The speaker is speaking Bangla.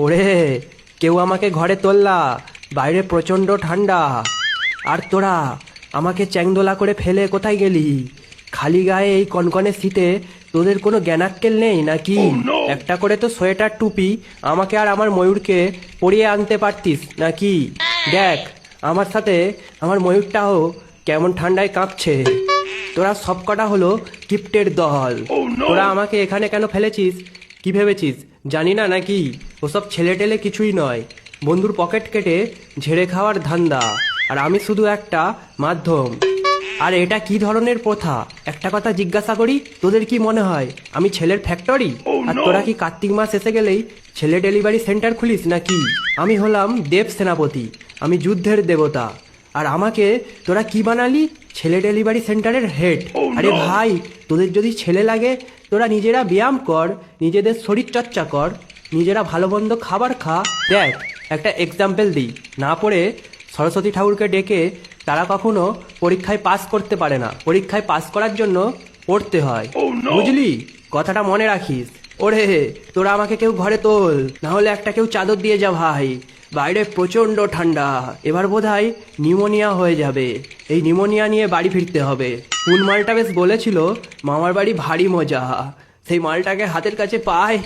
ওরে, কেউ আমাকে ঘরে তোললা, বাইরে প্রচণ্ড ঠান্ডা। আর তোরা আমাকে চ্যাংদোলা করে ফেলে কোথায় গেলি? খালি গায়ে এই কনকনে শীতে তোদের কোনো জ্ঞানাক্কেল নেই নাকি? একটা করে তো সোয়েটার টুপি আমাকে আর আমার ময়ূরকে পরিয়ে আনতে পারতিস নাকি? দেখ আমার সাথে আমার ময়ূরটাও কেমন ঠান্ডায় কাঁপছে। তোরা সবকটা হলো কিপ্টের দল। তোরা আমাকে এখানে কেন ফেলেছিস কি ভেবেছিস জানি না নাকি? ওসব ছেলে টেলে কিছুই নয়, বন্ধুর পকেট কেটে ঝেড়ে খাওয়ার ধান্দা। আর আমি শুধু একটা মাধ্যম। আর এটা কি ধরনের প্রথা একটা কথা জিজ্ঞাসা করি, তোদের কি মনে হয় আমি ছেলের ফ্যাক্টরি? আর তোরা কি কার্তিক মাস এসে গেলেই ছেলে ডেলিভারি সেন্টার খুলিস নাকি? আমি হলাম দেব সেনাপতি, আমি যুদ্ধের দেবতা। আর আমাকে তোরা কি বানালি? ছেলে ডেলিভারি সেন্টারের হেড। আরে ভাই, তোদের যদি ছেলে লাগে তোরা নিজেরা ব্যায়াম কর, নিজেদের শরীর চর্চা কর, নিজেরা ভালো মন্দ খাবার খা। দেখ একটা এক্সাম্পল দিই, না পড়ে সরস্বতী ঠাকুরকে ডেকে তারা কখনো পরীক্ষায় পাস করতে পারে না। পরীক্ষায় পাস করার জন্য পড়তে হয়, বুঝলি? কথাটা মনে রাখিস। ওরে, তোরা আমাকে কেউ ঘরে তোল, না হলে একটা কেউ চাদর দিয়ে যা ভাই, বাইরে প্রচণ্ড ঠান্ডা। এবার বোধহয় নিউমোনিয়া হয়ে যাবে। এই নিউমোনিয়া নিয়ে বাড়ি ফিরতে হবে। কোন মালটা বেশ বলেছিল মামার বাড়ি ভারী মজা, সেই মালটাকে হাতের কাছে পায়।